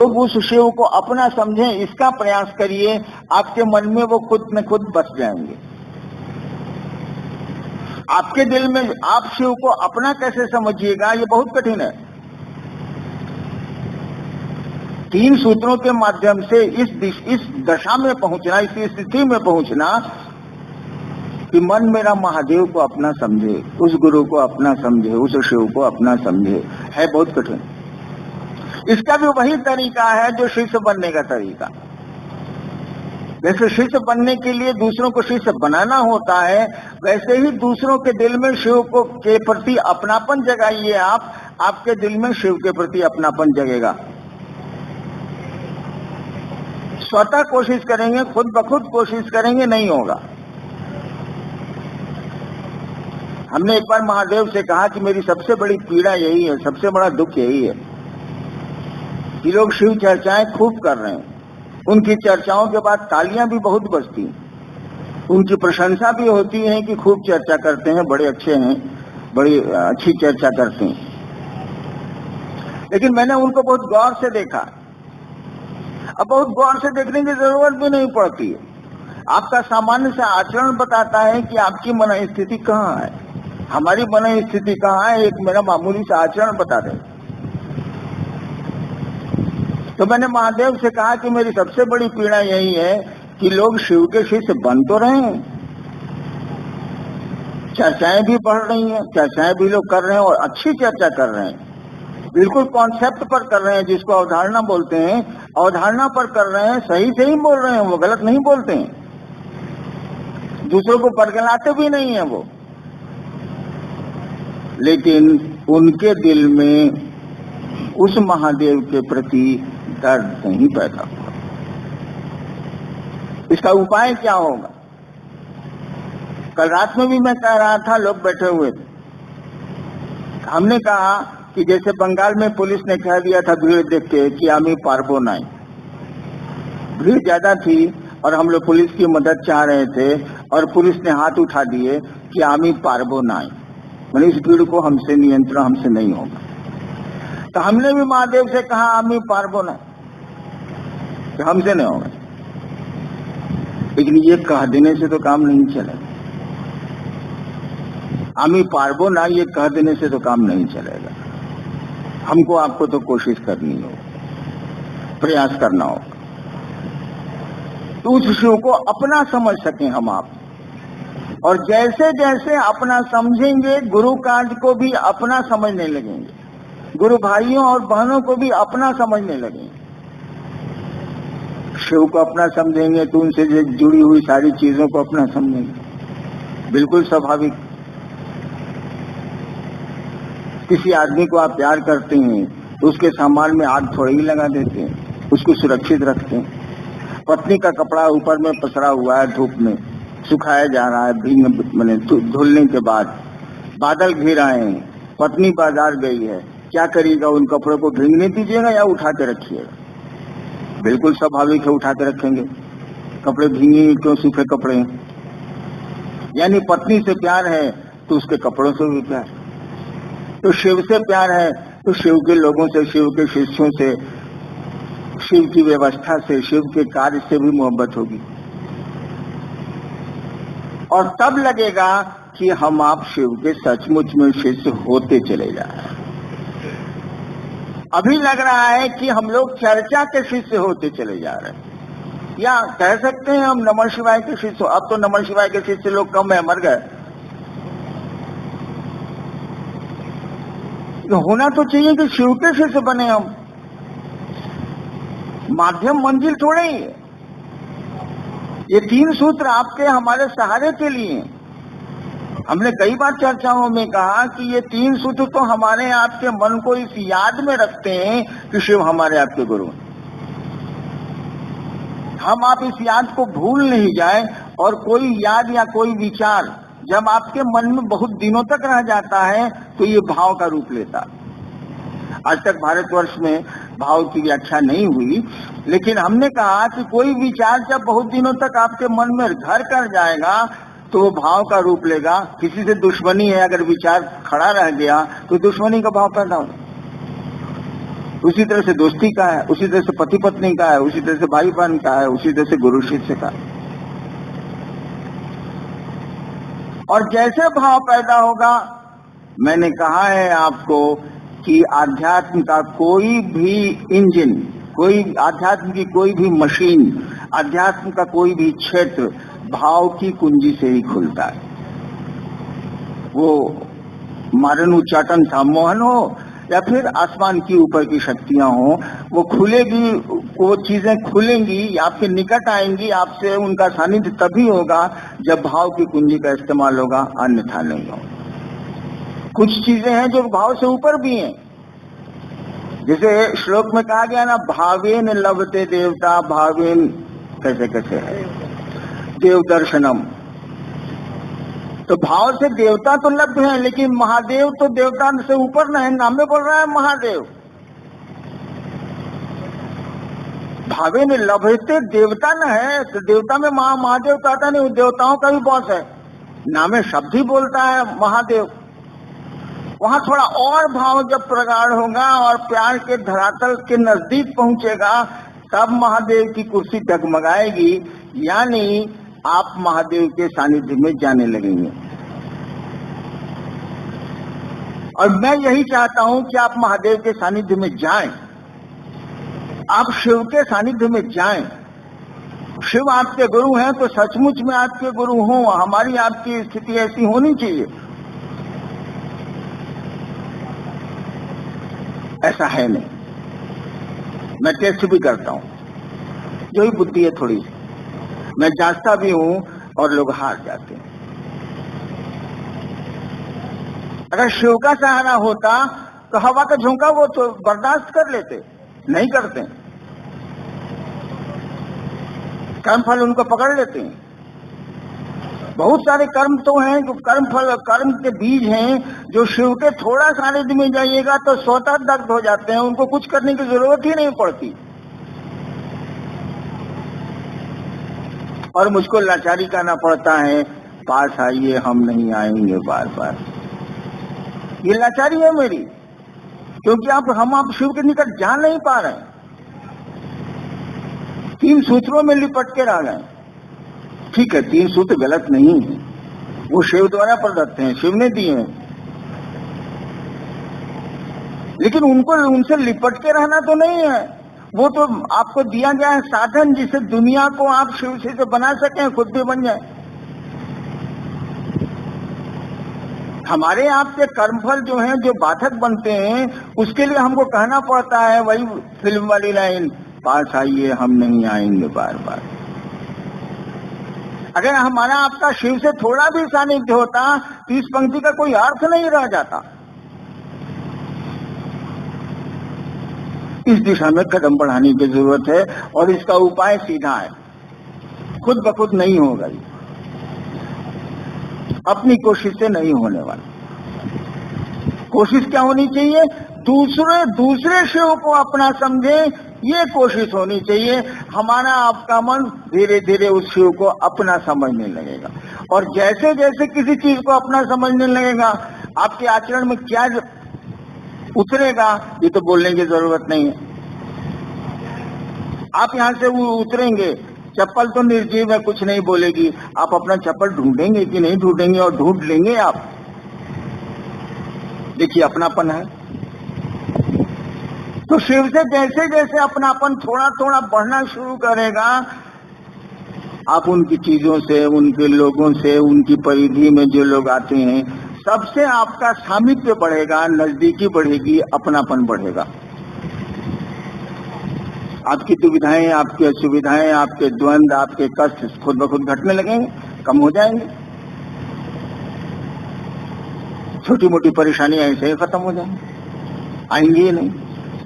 तो उस शिव को अपना समझें, इसका प्रयास करिए, आपके मन में वो खुद न खुद बस जाएंगे। आपके दिल में आप शिव को अपना कैसे समझिएगा, ये बहुत कठिन है। 3 सूत्रों के माध्यम से इस दशा में पहुंचना, इस स्थिति में पहुंचना कि मन मेरा महादेव को अपना समझे, उस गुरु को अपना समझे, उस शिव को अपना समझे, है बहुत कठिन। इसका भी वही तरीका है जो शिष्य बनने का तरीका। जैसे शिष्य बनने के लिए दूसरों को शिष्य बनाना होता है, वैसे ही दूसरों के दिल में शिव को के प्रति अपनापन जगाइए। आपके दिल में शिव के प्रति अपनापन जगेगा। स्वतः कोशिश करेंगे, खुद ब खुद कोशिश करेंगे, नहीं होगा। हमने एक बार महादेव से कहा कि मेरी सबसे बड़ी पीड़ा यही है, सबसे बड़ा दुख यही है कि लोग शिव चर्चाएं खूब कर रहे हैं, उनकी चर्चाओं के बाद तालियां भी बहुत बजती, उनकी प्रशंसा भी होती है कि खूब चर्चा करते हैं, बड़े अच्छे हैं, बड़ी अच्छी चर्चा करते हैं। लेकिन मैंने उनको बहुत गौर से देखा। अब बहुत गौर से देखने की जरूरत भी नहीं पड़ती है। आपका सामान्य सा आचरण बताता है कि आपकी मन स्थिति कहाँ है, हमारी मन स्थिति कहाँ है। एक मेरा मामूली सा आचरण बता दे। तो मैंने महादेव से कहा कि मेरी सबसे बड़ी पीड़ा यही है कि लोग शिव के शिष्य बन तो रहे हैं, चर्चाएं भी बढ़ रही हैं, चर्चाएं भी लोग कर रहे हैं और अच्छी चर्चा कर रहे हैं, बिल्कुल कॉन्सेप्ट पर कर रहे हैं, जिसको अवधारणा बोलते हैं, अवधारणा पर कर रहे हैं, सही से ही बोल रहे हैं, वो गलत नहीं बोलते हैं, दूसरों को परगलाते भी नहीं है वो। लेकिन उनके दिल में उस महादेव के प्रति दर्द नहीं पैदा हुआ। इसका उपाय क्या होगा? कल रात में भी मैं कह रहा था, लोग बैठे हुए थे, हमने कहा कि जैसे बंगाल में पुलिस ने कह दिया था भीड़ देख के कि आमी पारबो नहीं, भीड़ ज्यादा थी और हम लोग पुलिस की मदद चाह रहे थे और पुलिस ने हाथ उठा दिए कि आमी पारबो नहीं, मैंने इस भीड़ को हमसे नियंत्रण हमसे नहीं होगा। तो हमने भी महादेव से कहा आमी पारबो नहीं, तो हमसे नहीं होगा। लेकिन ये कह देने से तो काम नहीं चलेगा, आमी पारबो ना ये कह देने से तो काम नहीं चलेगा। हमको आपको तो कोशिश करनी होगी, प्रयास करना होगा, तो उस शिव को अपना समझ सकें हम आप। और जैसे जैसे अपना समझेंगे, गुरु कार्य को भी अपना समझने लगेंगे, गुरु भाइयों और बहनों को भी अपना समझने लगेंगे। शिव को अपना समझेंगे तो उनसे जुड़ी हुई सारी चीजों को अपना समझेंगे, बिल्कुल स्वाभाविक। किसी आदमी को आप प्यार करते हैं तो उसके सामान में आग थोड़ी ही लगा देते हैं, उसको सुरक्षित रखते हैं। पत्नी का कपड़ा ऊपर में पसरा हुआ है, धूप में सुखाया जा रहा है, भीग मैंने धुलने के बाद बादल घिर आए हैं, पत्नी बाजार गई है, क्या करिएगा? उन कपड़ों को भीगने दीजिएगा या उठा के रखिएगा? बिल्कुल स्वाभाविक है, उठा के रखेंगे, कपड़े भीगेंगे क्यों? सूखे कपड़े हैं। यानी पत्नी से प्यार है तो उसके कपड़ों से भी प्यार, तो शिव से प्यार है तो शिव के लोगों से, शिव के शिष्यों से, शिव की व्यवस्था से, शिव के कार्य से भी मोहब्बत होगी। और तब लगेगा कि हम आप शिव के सचमुच में शिष्य होते चले जा रहे हैं। अभी लग रहा है कि हम लोग चर्चा के शिष्य होते चले जा रहे हैं, या कह सकते हैं हम नमः शिवाय के शिष्य। अब तो नमः शिवाय के शिष्य लोग कम है, मर गए। तो होना तो चाहिए कि शिव के शिष्य बने हम, माध्यम मंजिल थोड़े ही है। ये 3 सूत्र आपके हमारे सहारे के लिए। हमने कई बार चर्चाओं में कहा कि ये 3 सूत्र तो हमारे आपके मन को इस याद में रखते हैं कि शिव हमारे आपके गुरु हैं। हम आप इस याद को भूल नहीं जाए, और कोई याद या कोई विचार जब आपके मन में बहुत दिनों तक रह जाता है तो ये भाव का रूप लेता है। आज तक भारतवर्ष में भाव की व्याख्या नहीं हुई, लेकिन हमने कहा कि कोई विचार जब बहुत दिनों तक आपके मन में घर कर जाएगा तो वो भाव का रूप लेगा। किसी से दुश्मनी है, अगर विचार खड़ा रह गया तो दुश्मनी का भाव पैदा होगा। उसी तरह से दोस्ती का है, उसी तरह से पति पत्नी का है, उसी तरह से भाई बहन का है, उसी तरह से गुरु शिष्य का। और जैसे भाव पैदा होगा, मैंने कहा है आपको कि आध्यात्म का कोई भी इंजन, कोई आध्यात्म की कोई भी मशीन, आध्यात्म का कोई भी क्षेत्र भाव की कुंजी से ही खुलता है। वो मारन उच्चाटन सम्मोहन हो या फिर आसमान की ऊपर की शक्तियां हो, वो खुलेगी, वो चीजें खुलेंगी, आपके निकट आएंगी, आपसे उनका सानिध्य तभी होगा जब भाव की कुंजी का इस्तेमाल होगा, अन्यथा नहीं होगा। कुछ चीजें हैं जो भाव से ऊपर भी हैं, जैसे श्लोक में कहा गया ना, भावेन लभते देवता, भावेन कैसे कैसे है देव दर्शनम। तो भाव से देवता तो लब्ध है, लेकिन महादेव तो देवता से ऊपर न है, नाम में बोल रहा है महादेव। भावे ने लभते देवता न है, तो देवता में महादेव तो आता नहीं, देवताओं का भी बॉस है, नाम में शब्द ही बोलता है महादेव। वहां थोड़ा और भाव जब प्रगाढ़ होगा और प्यार के धरातल के नजदीक पहुंचेगा, तब महादेव की कुर्सी डगमगाएगी, यानी आप महादेव के सानिध्य में जाने लगेंगे। और मैं यही चाहता हूं कि आप महादेव के सानिध्य में जाएं, आप शिव के सानिध्य में जाएं। शिव आपके गुरु हैं तो सचमुच में आपके गुरु हों, हमारी आपकी स्थिति ऐसी होनी चाहिए। ऐसा है नहीं, मैं टेस्ट भी करता हूं, जो ही बुद्धि है थोड़ी सी, मैं जांचता भी हूं और लोग हार जाते हैं। अगर शिव का सहारा होता तो हवा का झोंका वो तो बर्दाश्त कर लेते, नहीं करते, कर्म फल उनको पकड़ लेते हैं। बहुत सारे कर्म तो हैं जो कर्म के बीज हैं, जो शिव के थोड़ा सानिध्य में जाइएगा तो स्वतः दग्ध हो जाते हैं, उनको कुछ करने की जरूरत ही नहीं पड़ती। और मुझको लाचारी करना पड़ता है, पास आइए हम नहीं आएंगे बार बार। ये लाचारी है मेरी, क्योंकि हम आप शिव के निकट जा नहीं पा रहे हैं, 3 सूत्रों में लिपट के रह गए। ठीक है, 3 सूत्र गलत नहीं है, वो शिव द्वारा प्रदत्त हैं, शिव ने दिए हैं, लेकिन उनको उनसे लिपट के रहना तो नहीं है। वो तो आपको दिया गया है साधन, जिससे दुनिया को आप शिव से बना सकें, खुद भी बन जाए। हमारे आपके कर्मफल जो हैं, जो बाधक बनते हैं, उसके लिए हमको कहना पड़ता है वही फिल्म वाली लाइन, पास आइए हम नहीं आएंगे बार बार। अगर हमारा आपका शिव से थोड़ा भी सानिध्य होता तो इस पंक्ति का कोई अर्थ नहीं रह जाता। इस दिशा में कदम बढ़ाने की जरूरत है, और इसका उपाय सीधा है, खुद ब खुद नहीं होगा, अपनी कोशिश से नहीं होने वाला। कोशिश क्या होनी चाहिए? दूसरे शिव को अपना समझे, ये कोशिश होनी चाहिए। हमारा आपका मन धीरे धीरे उस शिव को अपना समझने लगेगा, और जैसे जैसे किसी चीज को अपना समझने लगेगा, आपके आचरण में क्या उतरेगा ये तो बोलने की जरूरत नहीं है। आप यहां से उतरेंगे, चप्पल तो निर्जीव है, कुछ नहीं बोलेगी, आप अपना चप्पल ढूंढेंगे कि नहीं ढूंढेंगे, और ढूंढ लेंगे आप। देखिए अपनापन है। तो शिव से जैसे जैसे अपनापन थोड़ा थोड़ा बढ़ना शुरू करेगा, आप उनकी चीजों से, उनके लोगों से, उनकी परिधि में जो लोग आते हैं, सबसे आपका सामीप्य बढ़ेगा, नजदीकी बढ़ेगी, अपनापन बढ़ेगा। आपकी दुविधाएं, आपकी असुविधाएं, आपके द्वंद, आपके कष्ट खुद ब खुद घटने लगेंगे, कम हो जाएंगे। छोटी मोटी परेशानियां ऐसे ही खत्म हो जाएंगी, आएंगी ही नहीं।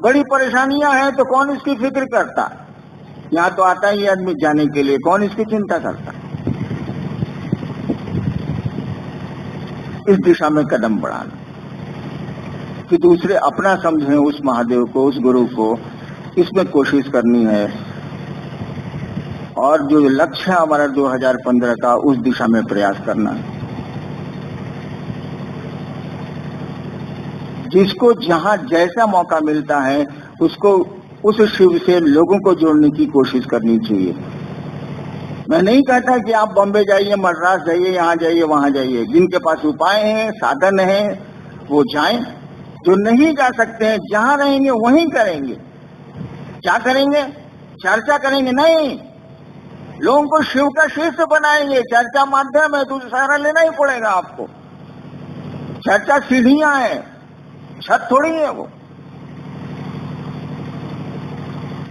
बड़ी परेशानियां हैं तो कौन इसकी फिक्र करता? यहाँ तो आता ही आदमी जाने के लिए, कौन इसकी चिंता करता? इस दिशा में कदम बढ़ाना कि दूसरे अपना समझें उस महादेव को, उस गुरु को, इसमें कोशिश करनी है। और जो लक्ष्य है हमारा 2015 का, उस दिशा में प्रयास करना है। जिसको जहां जैसा मौका मिलता है उसको उस शिव से लोगों को जोड़ने की कोशिश करनी चाहिए। मैं नहीं कहता कि आप बॉम्बे जाइए, मद्रास जाइए, यहाँ जाइए, वहां जाइए। जिनके पास उपाय हैं, साधन है, वो जाएं। जो नहीं जा सकते हैं, जहां रहेंगे वहीं करेंगे। क्या करेंगे? चर्चा करेंगे? नहीं, लोगों को शिव का शिष्य बनाएंगे। चर्चा माध्यम है, दूसरा सहारा लेना ही पड़ेगा आपको। चर्चा सीढ़ियां है, छत थोड़ी है वो।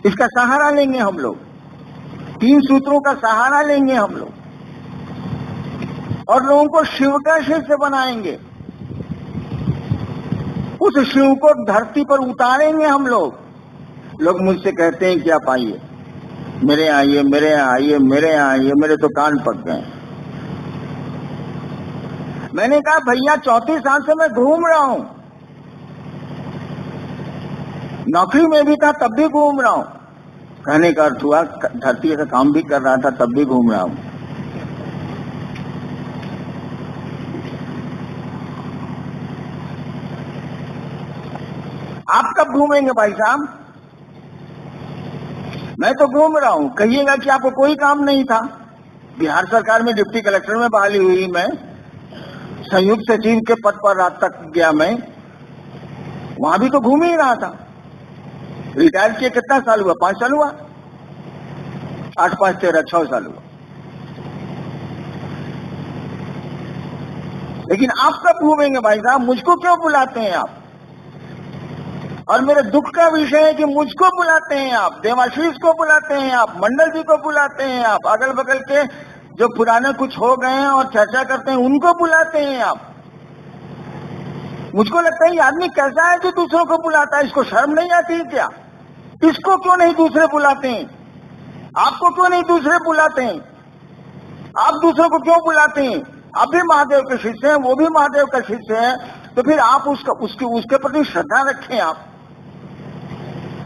इसका सहारा लेंगे हम लोग, 3 सूत्रों का सहारा लेंगे हम लोग, और लोगों को शिव का शिष्य बनाएंगे। उस शिव को धरती पर उतारेंगे हम लोग। लोग मुझसे कहते हैं कि आप आइए, मेरे आइए, मेरे आइए, मेरे आइए, मेरे तो कान पक गए। मैंने कहा भैया 34 साल से मैं घूम रहा हूं, नौकरी में भी था तब भी घूम रहा हूं। कहने का अर्थ हुआ धरती का काम भी कर रहा था तब भी घूम रहा हूं। आप कब घूमेंगे भाई साहब? मैं तो घूम रहा हूं। कहिएगा कि आपको कोई काम नहीं था। बिहार सरकार में डिप्टी कलेक्टर में बहाली हुई, मैं संयुक्त सचिव के पद पर रात तक गया, मैं वहां भी तो घूम ही रहा था। रिटायर किए कितना साल हुआ? 5 साल हुआ? 8, 5, 13, 6 साल हुआ। लेकिन आप कब घूमेंगे भाई साहब? मुझको क्यों बुलाते हैं आप? और मेरे दुख का विषय है कि मुझको बुलाते हैं आप, देवाशीष को बुलाते हैं आप, मंडल जी को बुलाते हैं आप, अगल बगल के जो पुराने कुछ हो गए हैं और चर्चा करते हैं उनको बुलाते हैं आप। मुझको लगता है ये आदमी कैसा है जो दूसरों को बुलाता है? इसको शर्म नहीं आती है क्या? इसको क्यों नहीं दूसरे बुलाते हैं? आपको क्यों नहीं दूसरे बुलाते हैं? आप दूसरों को क्यों बुलाते हैं? आप भी महादेव के शिष्य हैं, वो भी महादेव का शिष्य है, तो फिर आप उसके प्रति श्रद्धा रखें। आप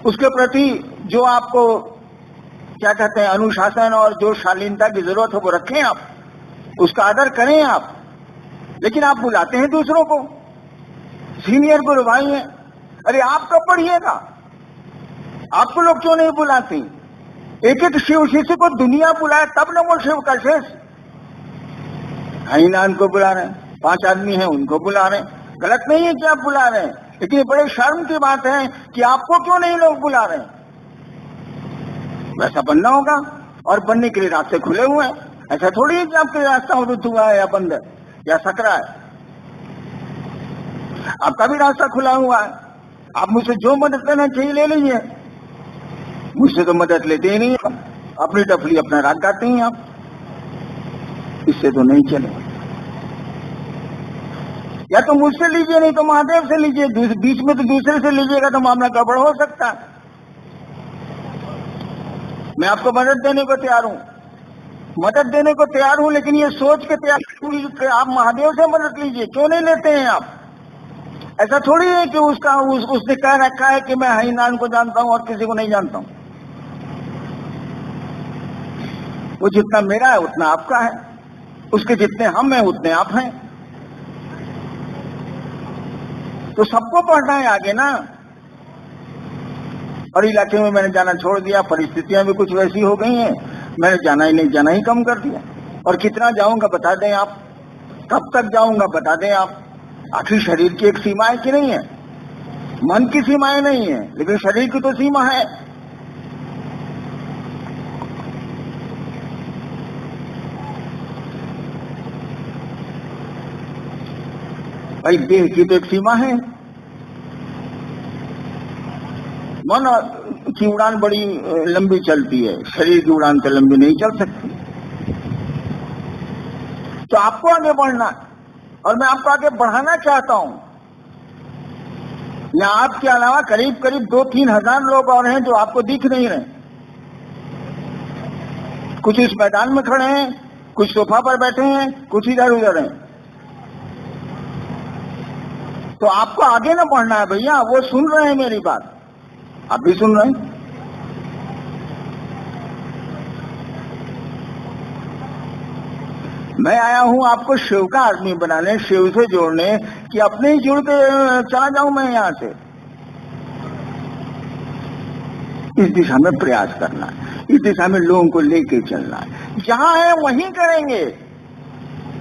उसके प्रति जो आपको क्या कहते हैं अनुशासन और जो शालीनता की जरूरत है वो रखें, आप उसका आदर करें आप। लेकिन आप बुलाते हैं दूसरों को, सीनियर गुरु भाई हैं। अरे आप कब पढ़िएगा? आपको लोग क्यों नहीं बुलाते? एक एक शिव शिष्य को दुनिया बुलाए तब न वो शिव का शिष्य। हरिनाम को बुला रहे हैं, 5 आदमी हैं उनको बुला रहे हैं। गलत नहीं है कि आप बुला रहे हैं, लेकिन बड़े शर्म की बात है कि आपको क्यों नहीं लोग बुला रहे हैं। वैसा बनना होगा, और बनने के लिए रास्ते खुले हुए हैं। ऐसा थोड़ी है कि आपके रास्ता अवरुद्ध हुआ है या बंद है या सकरा है। आपका भी रास्ता खुला हुआ है। आप मुझसे जो मदद लेना चाहिए ले लीजिए, मुझसे तो मदद लेते ही नहीं है। अपनी टफली अपना राग गाते हैं आप, इससे तो नहीं चले। या तो मुझसे लीजिए, नहीं तो महादेव से लीजिए। बीच में तो दूसरे से लीजिएगा तो मामला गड़बड़ हो सकता है। मैं आपको मदद देने को तैयार हूं, लेकिन ये सोच के तैयार कि आप महादेव से मदद लीजिए। क्यों नहीं लेते हैं आप? ऐसा थोड़ी है कि उसने कह रखा है कि मैं हरिनाम को जानता हूं और किसी को नहीं जानता हूं। वो जितना मेरा है उतना आपका है, उसके जितने हम हैं उतने आप हैं। तो सबको पढ़ना है आगे ना। और इलाके में मैंने जाना छोड़ दिया, परिस्थितियां भी कुछ वैसी हो गई हैं, मैंने जाना ही कम कर दिया। और कितना जाऊंगा बता दें आप, कब तक जाऊंगा बता दें आप। आखिर शरीर की एक सीमा है कि नहीं है? मन की सीमाएं नहीं है, लेकिन शरीर की तो सीमा है। भाई देह की तो एक सीमा है। मन की उड़ान बड़ी लंबी चलती है, शरीर की उड़ान तो लंबी नहीं चल सकती। तो आपको आगे बढ़ना, और मैं आपको आगे बढ़ाना चाहता हूं। यहाँ आपके अलावा करीब करीब 2-3 हजार लोग और हैं जो आपको दिख नहीं रहे। कुछ इस मैदान में खड़े हैं, कुछ सोफा पर बैठे हैं, कुछ इधर उधर हैं। तो आपको आगे ना बढ़ना है भैया। वो सुन रहे हैं मेरी बात, आप भी सुन रहे हैं। मैं आया हूं आपको शिव का आदमी बनाने, शिव से जोड़ने, कि अपने ही जुड़ के चला जाऊं मैं यहां से। इस दिशा में प्रयास करना है, इस दिशा में लोगों को लेके चलना है। जहां है वहीं करेंगे,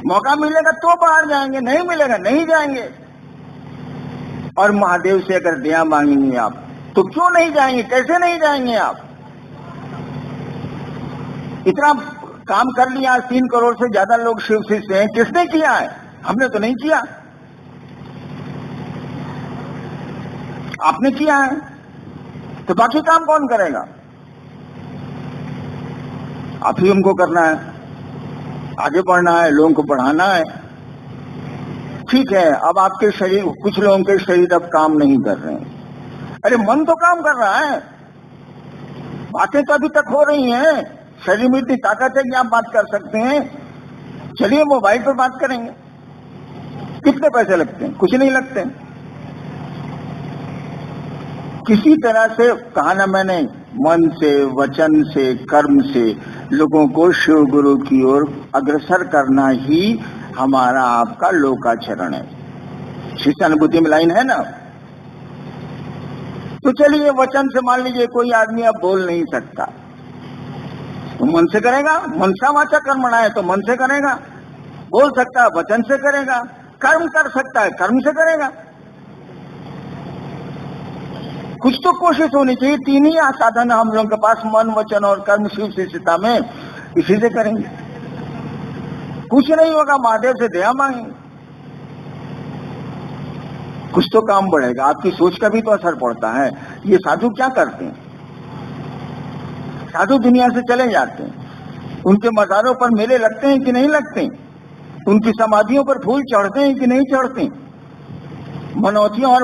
मौका मिलेगा तो बाहर जाएंगे, नहीं मिलेगा नहीं जाएंगे। और महादेव से अगर दया मांगेंगे आप तो क्यों नहीं जाएंगे, कैसे नहीं जाएंगे आप? इतना काम कर लिया, 3 करोड़ से ज्यादा लोग शिव शिष्य हैं, किसने किया है? हमने तो नहीं किया, आपने किया है, तो बाकी काम कौन करेगा? आप ही हमको करना है, आगे बढ़ना है, लोगों को बढ़ाना है। ठीक है, अब आपके शरीर, कुछ लोगों के शरीर अब काम नहीं कर रहे हैं, अरे मन तो काम कर रहा है, बातें तो अभी तक हो रही हैं, शरीर में इतनी ताकत है कि आप बात कर सकते हैं। चलिए मोबाइल पर बात करेंगे, कितने पैसे लगते हैं? कुछ नहीं लगते। किसी तरह से कहा ना मैंने, मन से, वचन से, कर्म से लोगों को शिव गुरु की ओर अग्रसर करना ही हमारा आपका लोकाचरण है। शिष्यानुभूति में लाइन है ना। तो चलिए वचन से, मान लीजिए कोई आदमी अब बोल नहीं सकता, तो मन से करेगा, मनसा वाचा कर्मणा है तो मन से करेगा। बोल सकता है वचन से करेगा, कर्म कर सकता है कर्म से करेगा। कुछ तो कोशिश होनी चाहिए। 3 ही साधन हम लोगों के पास, मन, वचन और कर्म, शिव शिष्यता में, इसी से करेंगे। कुछ नहीं होगा, महादेव से दया मांगेंगे, कुछ तो काम बढ़ेगा। आपकी सोच का भी तो असर पड़ता है। ये साधु क्या करते हैं? साधु दुनिया से चले जाते हैं, उनके मज़ारों पर मेले लगते हैं कि नहीं लगते, उनकी समाधियों पर फूल चढ़ते हैं कि नहीं चढ़ते, मनौतियां और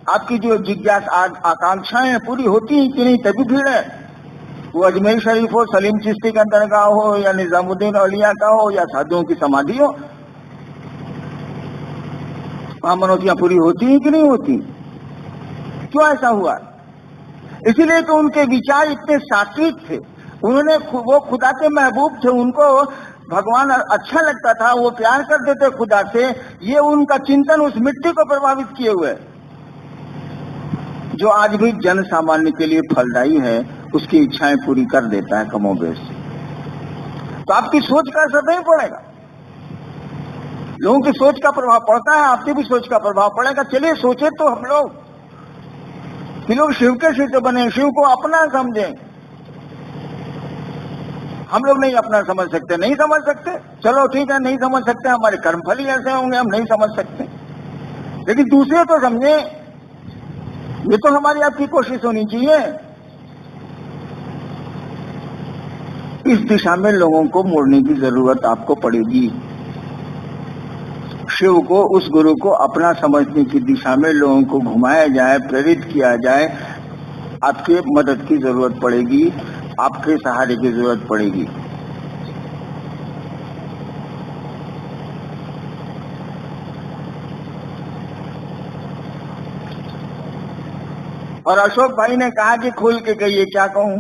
आपकी जो जिज्ञासा आकांक्षाएं पूरी होती हैं कि नहीं, तभी भीड़ है। वो अजमेर शरीफ हो, सलीम चिश्ती का दरगाह हो, या निजामुद्दीन औलिया का हो, या साधुओं की समाधि हो, वहां मनौतियां पूरी होती हैं कि नहीं होती? क्यों ऐसा हुआ? इसीलिए कि उनके विचार इतने सात्विक थे, उन्होंने, वो खुदा के महबूब थे, उनको भगवान अच्छा लगता था, वो प्यार करते थे खुदा से। ये उनका चिंतन उस मिट्टी को प्रभावित किए हुए, जो आज भी जन सामान्य के लिए फलदायी है, उसकी इच्छाएं पूरी कर देता है कमोबेश। तो आपकी सोच का असर नहीं पड़ेगा, लोगों की सोच का प्रभाव पड़ता है, आपकी भी सोच का प्रभाव पड़ेगा। चलिए सोचे तो हम लोग कि लोग शिव के शिष्य बने, शिव को अपना समझें। हम लोग नहीं अपना समझ सकते, नहीं समझ सकते, चलो ठीक है, नहीं समझ सकते, हमारे कर्मफल ही ऐसे होंगे, हम नहीं समझ सकते, लेकिन दूसरे तो समझे। ये तो हमारी आपकी कोशिश होनी चाहिए। इस दिशा में लोगों को मोड़ने की जरूरत आपको पड़ेगी। शिव को, उस गुरु को अपना समझने की दिशा में लोगों को घुमाया जाए, प्रेरित किया जाए। आपके मदद की जरूरत पड़ेगी, आपके सहारे की जरूरत पड़ेगी। और अशोक भाई ने कहा कि खुल के कहिए, क्या कहूं?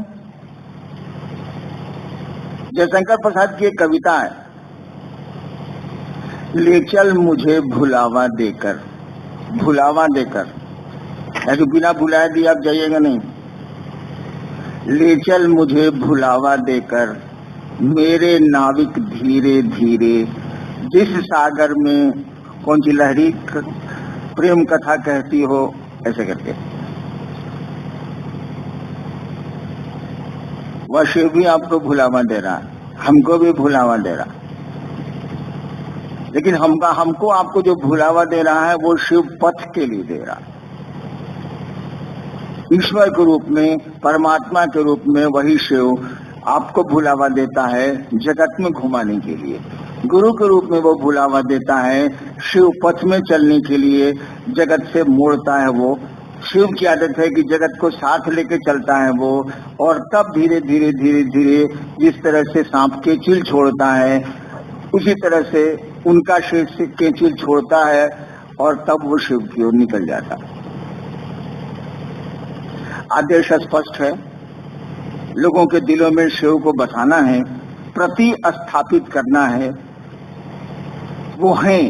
जयशंकर प्रसाद की एक कविता है, ले चल मुझे भुलावा देकर, भुलावा देकर, ऐसे बिना बुलाए दिए आप जाइएगा नहीं। ले चल मुझे भुलावा देकर, मेरे नाविक धीरे धीरे, जिस सागर में कौन सी लहरी प्रेम कथा कहती हो, ऐसे करके। वह शिव भी आपको भुलावा दे रहा, हमको भी भुलावा दे रहा, लेकिन हमको आपको जो भुलावा दे रहा है वो शिव पथ के लिए दे रहा। ईश्वर के रूप में, परमात्मा के रूप में वही शिव आपको भुलावा देता है जगत में घुमाने के लिए। गुरु के रूप में वो भुलावा देता है शिव पथ में चलने के लिए, जगत से मोड़ता है वो। शिव की आदत है कि जगत को साथ लेके चलता है वो, और तब धीरे धीरे धीरे धीरे जिस तरह से सांप केचुल छोड़ता है, उसी तरह से उनका शेष से केचुल छोड़ता है, और तब वो शिव की ओर निकल जाता है। आदेश स्पष्ट है, लोगों के दिलों में शिव को बसाना है, प्रति स्थापित करना है। वो हैं,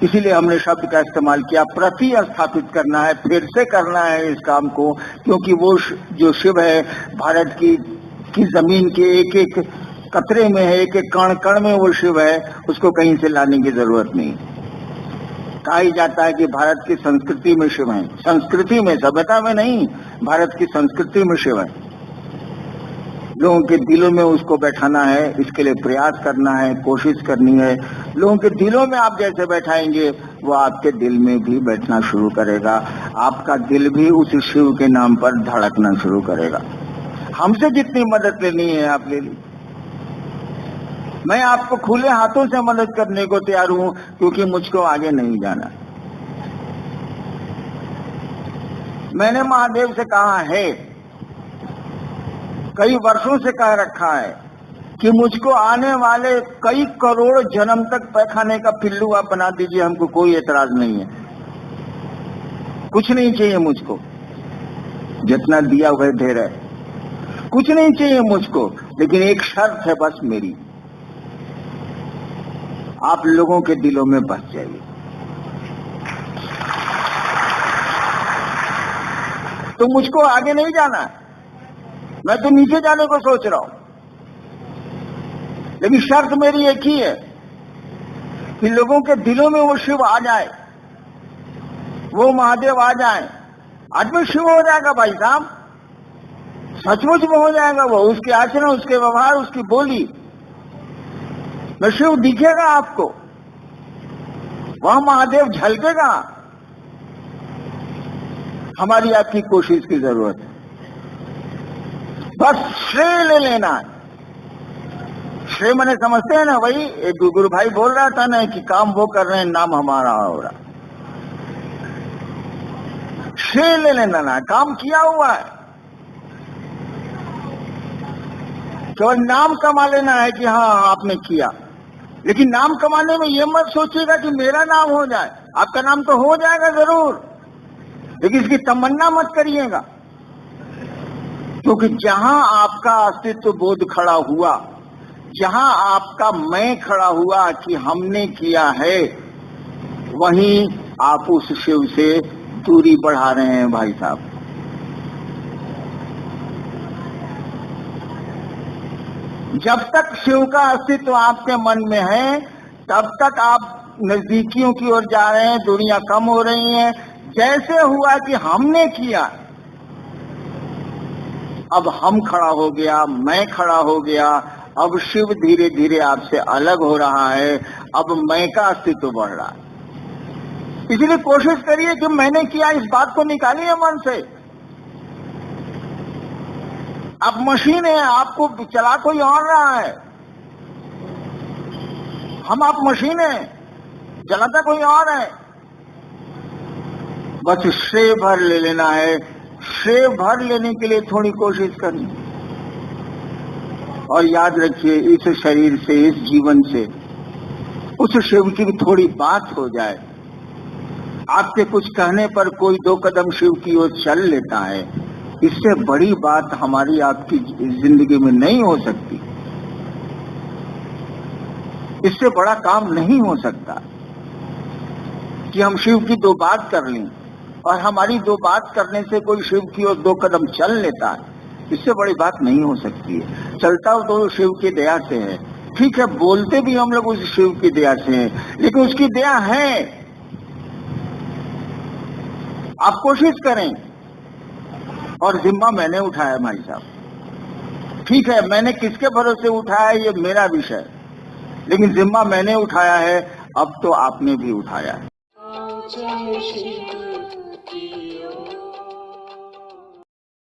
इसीलिए हमने शब्द का इस्तेमाल किया। प्रति स्थापित करना है, फिर से करना है इस काम को, क्योंकि वो जो शिव है भारत की जमीन के एक एक कतरे में है, एक एक कण कण में वो शिव है, उसको कहीं से लाने की जरूरत नहीं। कहा ही जाता है कि भारत की संस्कृति में शिव है, संस्कृति में, सभ्यता में नहीं, भारत की संस्कृति में शिव है। लोगों के दिलों में उसको बैठाना है, इसके लिए प्रयास करना है, कोशिश करनी है। लोगों के दिलों में आप जैसे बैठाएंगे वो आपके दिल में भी बैठना शुरू करेगा, आपका दिल भी उस शिव के नाम पर धड़कना शुरू करेगा। हमसे जितनी मदद लेनी है आप ले ली, मैं आपको खुले हाथों से मदद करने को तैयार हूं, क्योंकि मुझको आगे नहीं जाना। मैंने महादेव से कहा है, कई वर्षों से कह रखा है कि मुझको आने वाले कई करोड़ जन्म तक पैखाने का पिल्लू आप बना दीजिए, हमको कोई एतराज नहीं है, कुछ नहीं चाहिए मुझको, जितना दिया वह ढेर है, कुछ नहीं चाहिए मुझको। लेकिन एक शर्त है बस मेरी, आप लोगों के दिलों में बस जाइए। तो मुझको आगे नहीं जाना, मैं तो नीचे जाने को सोच रहा हूं, लेकिन शर्त मेरी एक ही है कि लोगों के दिलों में वो शिव आ जाए, वो महादेव आ जाए। आदमी शिव हो जाएगा भाई साहब, सचमुच में हो जाएगा वो, उसके आचरण, उसके व्यवहार, उसकी बोली में शिव दिखेगा आपको, वहां महादेव झलकेगा। हमारी आपकी कोशिश की जरूरत है, बस श्रेय ले लेना है। श्रेय मने समझते हैं ना, वही एक गुरु भाई बोल रहा था ना कि काम वो कर रहे हैं, नाम हमारा हो रहा। श्रेय ले लेना ना, काम किया हुआ है, केवल नाम कमा लेना है कि हाँ आपने किया। लेकिन नाम कमाने में ये मत सोचिएगा कि मेरा नाम हो जाए, आपका नाम तो हो जाएगा जरूर, लेकिन इसकी तमन्ना मत करिएगा, क्योंकि जहां आपका अस्तित्व बोध खड़ा हुआ, जहां आपका मैं खड़ा हुआ कि हमने किया है, वहीं आप उस शिव से दूरी बढ़ा रहे हैं भाई साहब। जब तक शिव का अस्तित्व आपके मन में है, तब तक आप नजदीकियों की ओर जा रहे हैं, दूरियां कम हो रही हैं। जैसे हुआ कि हमने किया, अब हम खड़ा हो गया, मैं खड़ा हो गया, अब शिव धीरे धीरे आपसे अलग हो रहा है, अब मैं का अस्तित्व बढ़ रहा है। इसलिए कोशिश करिए कि मैंने किया, इस बात को निकालिए मन से। आप मशीन है, आपको चला कोई और रहा है, हम आप मशीन है, चलाता कोई और है। बस श्रेय भर ले लेना है, श्रेय भर लेने के लिए थोड़ी कोशिश करनी। और याद रखिए, इस शरीर से, इस जीवन से उस शिव की भी थोड़ी बात हो जाए। आपके कुछ कहने पर कोई 2 कदम शिव की ओर चल लेता है, इससे बड़ी बात हमारी आपकी जिंदगी में नहीं हो सकती, इससे बड़ा काम नहीं हो सकता कि हम शिव की 2 बात कर लें, और हमारी 2 बात करने से कोई शिव की ओर 2 कदम चल लेता है, इससे बड़ी बात नहीं हो सकती है। चलता हो तो शिव की दया से है, ठीक है, बोलते भी हम लोग उस शिव की दया से हैं, लेकिन उसकी दया है। आप कोशिश करें, और जिम्मा मैंने उठाया भाई साहब, ठीक है, मैंने किसके भरोसे उठाया ये मेरा विषय, लेकिन जिम्मा मैंने उठाया है, अब तो आपने भी उठाया है।